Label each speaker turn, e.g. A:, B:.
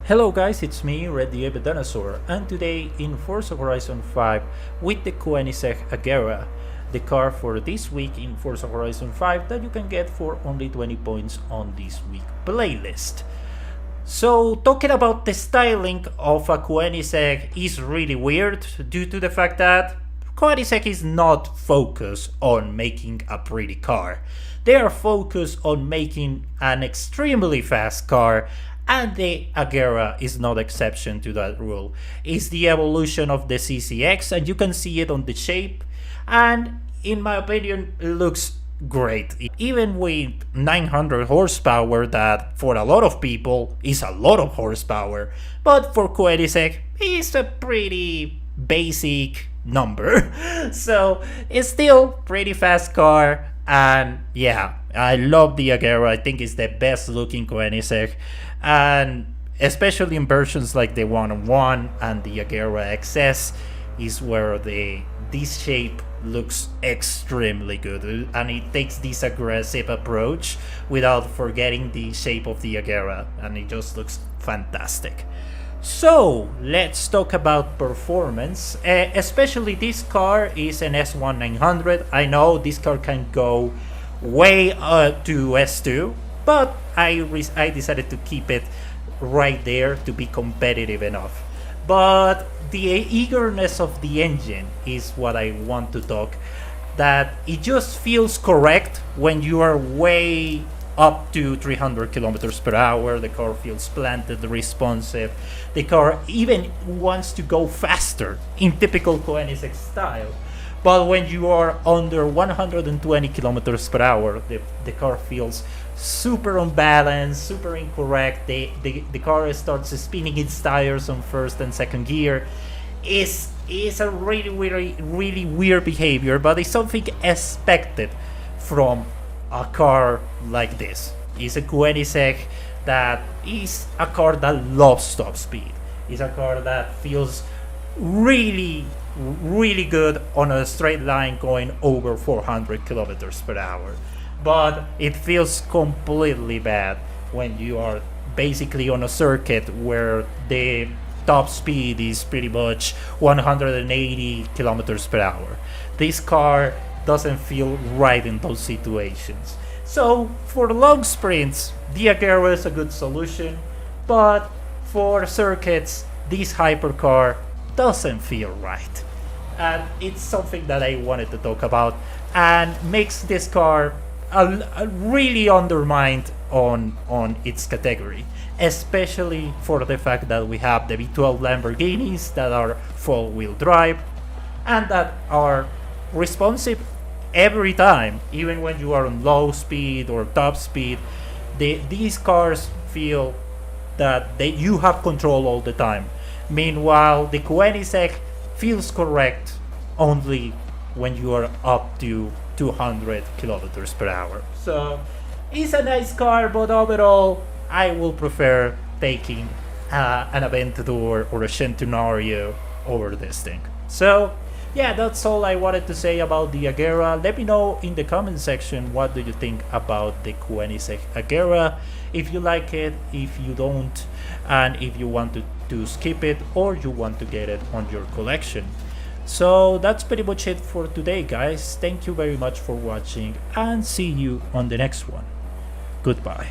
A: Hello guys, it's me, Red the Ape Dinosaur, and today in Forza Horizon 5 with the Koenigsegg Agera, the car for this week in Forza Horizon 5 that you can get for only 20 points on this week playlist. So talking about the styling of a Koenigsegg is really weird due to the fact that Koenigsegg is not focused on making a pretty car. They are focused on making an extremely fast car, and the Agera is no exception to that rule. It's the evolution of the CCX, and you can see it on the shape, and in my opinion it looks great. Even with 900 horsepower, that for a lot of people is a lot of horsepower, but for Koenigsegg it's a pretty basic number. So it's still pretty fast car, and yeah, I love the Agera. I think it's the best looking Koenigsegg, and especially in versions like the 101 and the Agera XS is where this shape looks extremely good, and it takes this aggressive approach without forgetting the shape of the Agera, and it just looks fantastic. So let's talk about performance. Especially this car is an S1900. I know this car can go way to S2, but I decided to keep it right there to be competitive enough. But the eagerness of the engine is what I want to talk, that it just feels correct when you are way up to 300 kilometers per hour. The car feels planted, responsive. The car even wants to go faster in typical Koenigsegg style. But when you are under 120 kilometers per hour, the car feels super unbalanced, super incorrect. The car starts spinning its tires on first and second gear. It's a really weird behavior, but it's something expected from a car like this. It's a Koenigsegg that is a car that loves top speed. It's a car that feels really good on a straight line going over 400 kilometers per hour, but it feels completely bad when you are basically on a circuit where the top speed is pretty much 180 kilometers per hour. This car doesn't feel right in those situations. So for long sprints, the Agera is a good solution, but for circuits, this hypercar doesn't feel right. And it's something that I wanted to talk about, and makes this car really undermined on its category, especially for the fact that we have the V12 Lamborghinis that are four-wheel drive and that are responsive every time, even when you are on low speed or top speed. These cars feel that you have control all the time. Meanwhile, the Koenigsegg feels correct only when you are up to 200 kilometers per hour. So it's a nice car, but overall I will prefer taking an Aventador or a Centenario over this thing. So yeah, that's all I wanted to say about the Agera. Let me know in the comment section what do you think about the Koenigsegg Agera, if you like it, if you don't, and if you want to skip it or you want to get it on your collection. So that's pretty much it for today, guys. Thank you very much for watching, and see you on the next one. Goodbye.